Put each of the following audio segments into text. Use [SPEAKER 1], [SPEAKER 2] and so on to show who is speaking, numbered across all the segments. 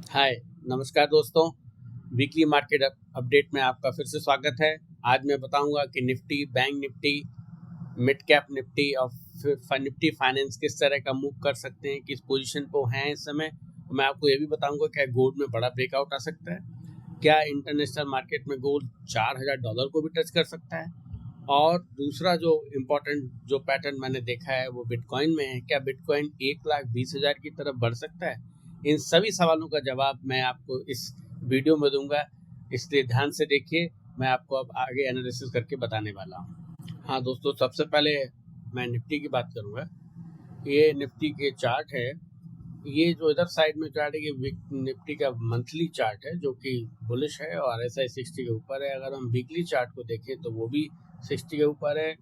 [SPEAKER 1] हाय, नमस्कार दोस्तों। Weekly market update में आपका फिर से स्वागत है। आज मैं बताऊंगा कि Nifty, bank Nifty, mid cap Nifty और निफ्टी फाइनेंस किस तरह का मूव कर सकते हैं, किस पोजीशन पे हैं इस समय। मैं आपको ये भी बताऊंगा क्या गोल्ड में बड़ा ब्रेकआउट आ सकता है, क्या इंटरनेशनल मार्केट में गोल्ड $4,000 को भी टच कर सकता है, और दूसरा जो इम्पोर्टेंट जो पैटर्न मैंने देखा है वो बिटकॉइन में है, क्या बिटकॉइन 1,20,000 की तरफ बढ़ सकता है। इन सभी सवालों का जवाब मैं आपको इस वीडियो में दूंगा, इसलिए ध्यान से देखिए। मैं आपको अब आगे एनालिसिस करके बताने वाला हूँ। हाँ दोस्तों, सबसे पहले मैं निफ्टी की बात करूँगा। ये निफ्टी के चार्ट है। ये जो इधर साइड में चार्ट है ये निफ्टी का मंथली चार्ट है जो कि बुलिश है और RSI 60 के ऊपर है। अगर हम वीकली चार्ट को देखें तो वो भी 60 के ऊपर है।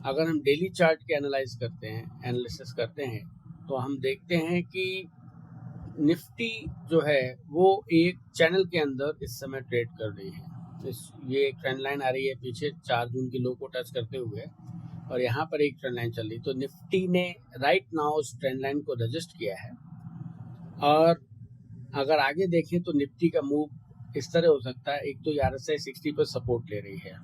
[SPEAKER 1] अगर हम डेली चार्ट के एनालिसिस करते हैं तो हम देखते हैं कि निफ्टी जो है वो एक चैनल के अंदर इस समय ट्रेड कर रही है। ये एक ट्रेंड लाइन आ रही है पीछे 4 जून की लो को टच करते हुए, और यहाँ पर एक ट्रेंड लाइन चल रही। तो निफ्टी ने राइट नाउ उस ट्रेंड लाइन को रजिस्ट किया है, और अगर आगे देखें तो निफ्टी का मूव इस तरह हो सकता है। एक तो RSI 60 पर सपोर्ट ले रही है,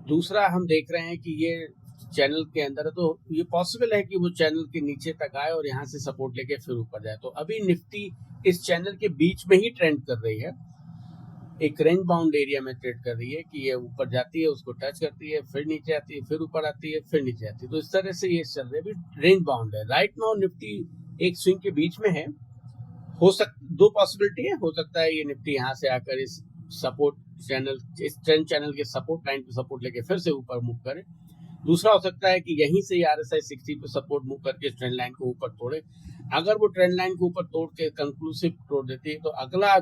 [SPEAKER 1] दूसरा हम देख रहे हैं कि ये चैनल के अंदर है, तो ये पॉसिबल है कि वो चैनल के नीचे तक आए और यहाँ से सपोर्ट लेके फिर ऊपर जाए। तो अभी निफ्टी इस चैनल के बीच में ही ट्रेंड कर रही है, एक रेंज बाउंड एरिया में ट्रेड कर रही है कि ये ऊपर जाती है, उसको टच करती है, फिर नीचे आती है, फिर ऊपर आती है, फिर नीचे आती है। तो इस तरह से ये चल रही है, अभी रेंज बाउंड है। राइट नाउ निफ्टी एक स्विंग के बीच में है। दो पॉसिबिलिटी है, हो सकता है ये निफ्टी यहाँ से आकर इस सपोर्ट चैनल, इस ट्रेंड चैनल के सपोर्ट लाइन पे सपोर्ट लेके फिर से ऊपर मूव करे। दूसरा हो सकता है कि यहीं से RSI 60 पे सपोर्ट मूव करके ट्रेंड लाइन को ऊपर तोड़े। अगर वो ट्रेंड लाइन को ऊपर तोड़ के कंक्लूसिव तोड़ देती है तो अगला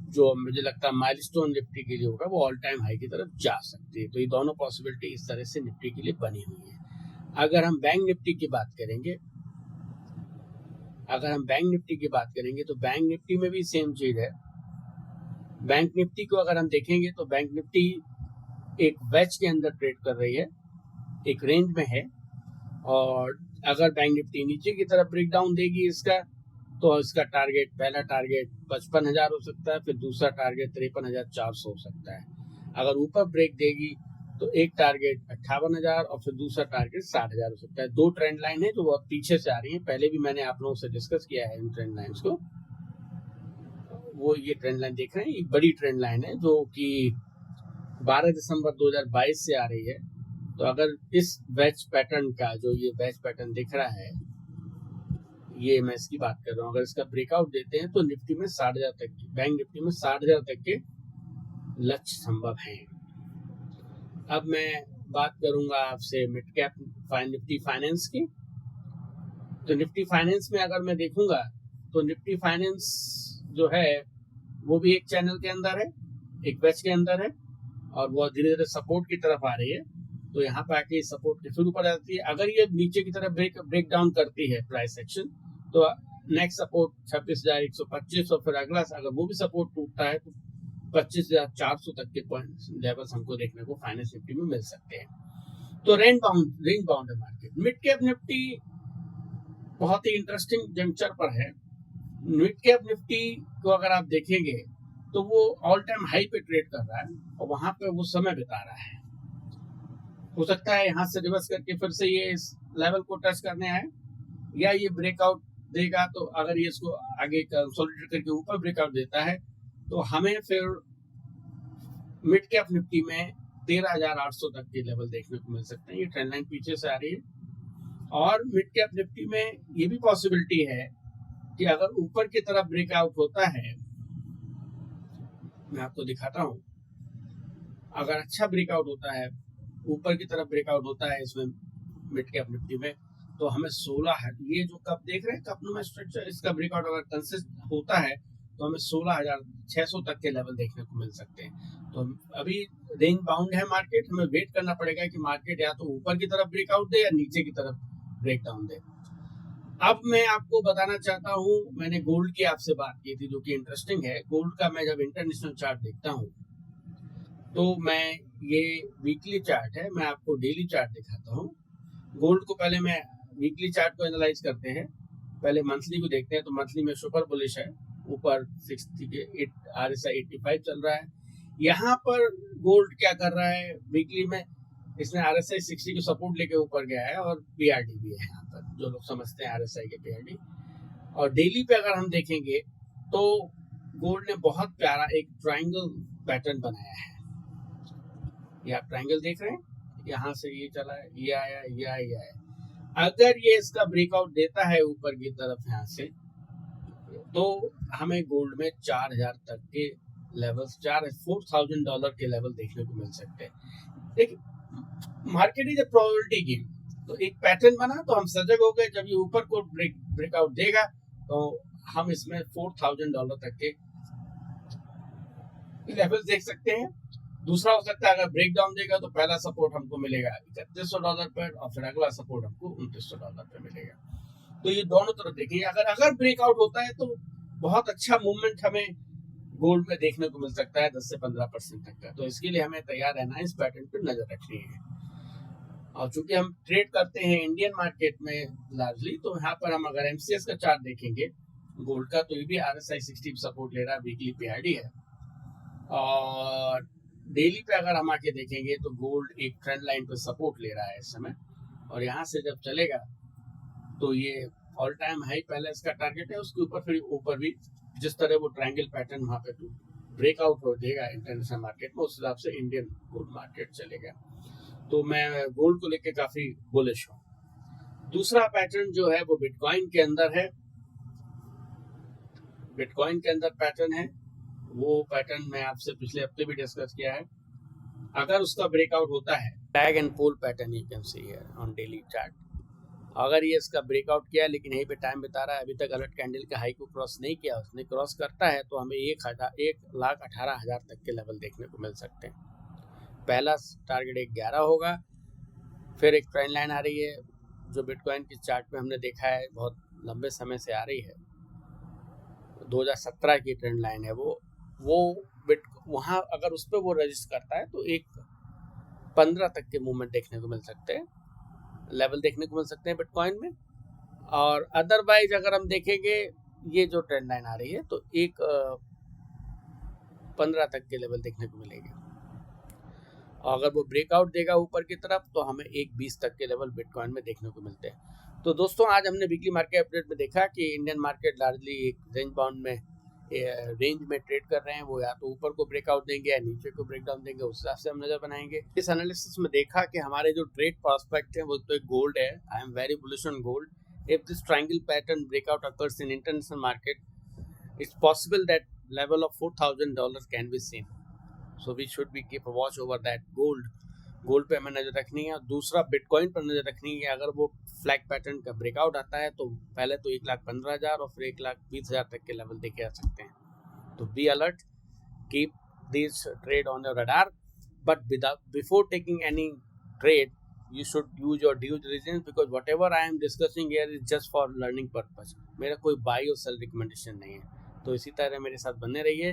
[SPEAKER 1] जो मुझे लगता है माइलस्टोन निफ्टी के लिए होगा वो ऑल टाइम हाई की तरफ जा सकती है। तो ये दोनों पॉसिबिलिटी इस तरह से निफ्टी के लिए बनी हुई है। अगर हम बैंक निफ्टी की बात करेंगे तो बैंक निफ्टी में भी सेम चीज है। बैंक निफ्टी को अगर हम देखेंगे तो बैंक निफ्टी एक वेज के अंदर ट्रेड कर रही है, एक रेंज में है। और अगर बैंक निफ्टी नीचे की तरफ ब्रेक डाउन देगी इसका, तो इसका टारगेट, पहला टारगेट 55,000 हो सकता है, फिर दूसरा टारगेट 53,400 हो सकता है। अगर ऊपर ब्रेक देगी तो एक टारगेट 58,000 और फिर दूसरा टारगेट 60,000 हो सकता है। दो ट्रेंड लाइन है जो बहुत पीछे से आ रही है, पहले भी मैंने आप लोगों से डिस्कस किया है इन ट्रेंड लाइन्स को। वो ये ट्रेंड लाइन देख रहे हैं, एक बड़ी ट्रेंड लाइन है जो कि 12 दिसंबर 2022 से आ रही है। तो अगर इस बैच पैटर्न का, जो ये बैच पैटर्न दिख रहा है, ये मैं इसकी बात कर रहा हूँ, अगर इसका ब्रेकआउट देते हैं तो निफ्टी में 60,000 तक की, बैंक निफ्टी में 60,000 तक के लक्ष्य संभव हैं। अब मैं बात करूंगा आपसे मिड कैप निफ्टी फाइनेंस की। तो निफ्टी फाइनेंस में अगर मैं देखूंगा तो निफ्टी फाइनेंस जो है वो भी एक चैनल के अंदर है, एक बैच के अंदर है, और वो धीरे धीरे सपोर्ट की तरफ आ रही है। तो यहाँ पे आके सपोर्ट के फिर ऊपर आती है। अगर ये नीचे की तरफ ब्रेक डाउन करती है प्राइस एक्शन, तो नेक्स्ट सपोर्ट 26,125, और फिर अगला अगर वो भी सपोर्ट टूटता है तो 25,400 तक के पॉइंट लेवल्स हमको देखने को फाइनेंस निफ्टी में मिल सकते हैं। तो रेंज बाउंड है मार्केट। मिड कैप निफ्टी बहुत ही इंटरेस्टिंग जंक्चर पर है। मिड कैप निफ्टी को अगर आप देखेंगे तो वो ऑल टाइम हाई पे ट्रेड कर रहा है और वहां पे वो समय बिता रहा है। हो सकता है यहाँ से रिवर्स करके फिर से ये इस लेवल को टच करने आए, या ये ब्रेकआउट देगा। तो अगर ये इसको आगे कंसोलिडेट करके ऊपर ब्रेकआउट देता है तो हमें फिर मिड कैप निफ्टी में 13,800 तक के लेवल देखने को मिल सकते हैं। ये ट्रेंड लाइन पीछे से आ रही है, और मिड कैप निफ्टी में ये भी पॉसिबिलिटी है कि अगर ऊपर की तरफ ब्रेकआउट होता है, मैं आपको दिखाता हूँ, अगर अच्छा ब्रेकआउट होता है, ऊपर की तरफ ब्रेकआउट होता है इसमें मिड कैप निफ्टी में, तो हमें 16 है, ये जो कप देख रहे हैं कप स्ट्रक्चर, इसका ब्रेकआउट अगर कंसिस्ट होता है तो हमें 16,600 तक के लेवल देखने को मिल सकते हैं। तो अभी रेंज बाउंड है मार्केट, हमें वेट करना पड़ेगा कि मार्केट या तो ऊपर की तरफ ब्रेकआउट दे या नीचे की तरफ ब्रेक डाउन दे। अब मैं आपको बताना चाहता हूँ, मैंने गोल्ड की आपसे बात की थी जो कि इंटरेस्टिंग है। गोल्ड का मैं जब इंटरनेशनल चार्ट देखता हूँ तो मैं, ये वीकली चार्ट है, मैं आपको डेली चार्ट दिखाता हूँ। गोल्ड को पहले मैं वीकली चार्ट को एनालाइज करते हैं। पहले मंथली को देखते हैं, तो मंथली में सुपर बुलिश है, ऊपर 60 के RSI 85 चल रहा है। यहाँ पर गोल्ड क्या कर रहा है, वीकली में इसने RSI 60 को सपोर्ट लेके ऊपर गया है, और PRD भी है यहाँ पर, जो लोग समझते हैं RSI के PRD। और डेली पे अगर हम देखेंगे तो गोल्ड ने बहुत प्यारा एक ट्रायंगल पैटर्न बनाया है। ये आप ट्रायंगल देख रहे हैं, यहाँ से ये चला है, ये आया, ये आया, ये आया। अगर ये इसका ब्रेकआउट देता है ऊपर की तरफ यहाँ से, तो हमें गोल्ड में 4000 तक के लेवल्स, $4,000 के लेवल देखने को मिल सकते हैं। देखिए, market is a probability game, तो एक पैटर्न बना तो हम सजग हो गए। जब ये ऊपर को ब्रेकआउट देगा तो हम इसमें $4,000 तक के लेवल देख सकते हैं। दूसरा हो सकता है अगर ब्रेकडाउन देगा तो पहला सपोर्ट हमको मिलेगा $3100 पर, और फिर अगला सपोर्ट हमको $2900 पर मिलेगा। तो ये दोनों तरफ देखिए, अगर ब्रेकआउट होता है तो बहुत अच्छा मूवमेंट हमें गोल्ड में देखने को मिल सकता है, 10 से 15% तक का। तो इसके लिए हमें तैयार रहना है, इस पैटर्न पर नजर रखनी है। और चूंकि हम ट्रेड करते हैं इंडियन मार्केट में लार्जली, तो यहाँ पर हम अगर MCX का चार्ट देखेंगे गोल्ड का, तो ये भी RSI 60 सपोर्ट ले रहा है, वीकली PRD है। और डेली पे अगर हम आके देखेंगे तो गोल्ड एक ट्रेंड लाइन पे सपोर्ट ले रहा है इस समय, और यहाँ से जब चलेगा तो ये ऑल टाइम हाई पहले इसका टारगेट है, उसके ऊपर फिर ऊपर भी जिस तरह वो ट्रायंगल पैटर्न वहाँ पे ब्रेकआउट हो देगा इंटरनेशनल मार्केट में, उस हिसाब से इंडियन गोल्ड मार्केट चलेगा। तो मैं गोल्ड को लेके काफी बुलिश हूँ। दूसरा पैटर्न जो है वो बिटकॉइन के अंदर है। बिटकॉइन के अंदर पैटर्न है, वो पैटर्न मैं आपसे पिछले हफ्ते भी डिस्कस किया है। अगर उसका ब्रेकआउट होता है, tag and pole pattern you can see here on daily chart, अगर ये इसका ब्रेकआउट किया है लेकिन यहीं पे टाइम बिता रहा है, अभी तक अलर्ट कैंडल के हाई को क्रॉस नहीं किया, उसने क्रॉस करता है तो हमें 1,18,000 तक के लेवल देखने को मिल सकते हैं। पहला टारगेट 11 होगा, फिर एक ट्रेंड लाइन आ रही है जो बिटकॉइन की चार्ट पे हमने देखा है बहुत लंबे समय से आ रही है, 2017 की ट्रेंड लाइन है वो वहाँ अगर उस पर वो रजिस्ट करता है तो एक 15 तक के मूवमेंट देखने को मिल सकते हैं, लेवल देखने को मिल सकते हैं बिटकॉइन में। और अदरवाइज अगर हम देखेंगे ये जो ट्रेंड लाइन आ रही है तो एक 15 तक के लेवल देखने को मिलेंगे। और अगर वो ब्रेकआउट देगा ऊपर की तरफ तो हमें एक 20 तक के लेवल बिटकॉइन में देखने को मिलते हैं। तो दोस्तों, आज हमने वीकली मार्केट अपडेट में देखा कि इंडियन मार्केट लार्जली एक रेंज बाउंड में रेंज में ट्रेड कर रहे हैं। वो या तो ऊपर को ब्रेकआउट देंगे या नीचे को ब्रेकडाउन देंगे, उस हिसाब से हम नजर बनाएंगे। इस एनालिसिस में देखा कि हमारे जो ट्रेड प्रॉस्पेक्ट है वो तो एक गोल्ड है। I am very bullish on gold. If this triangle pattern breakout occurs in international market, it's possible that level of $4,000 can be seen, so we should be keep a watch over that gold पे हमें नजर रखनी है। और दूसरा bitcoin पर नजर रखनी है, अगर वो फ्लैग पैटर्न का ब्रेकआउट आता है तो पहले तो 1,15,000 और फिर 1,20,000 तक के लेवल देखे जा सकते हैं। तो be alert, keep this trade on your radar, but before taking any trade you should use your due diligence, because whatever I am discussing here is just for learning purpose. मेरा कोई by और cell recommendation नहीं है। तो इसी तरह मेरे साथ बने रहिए।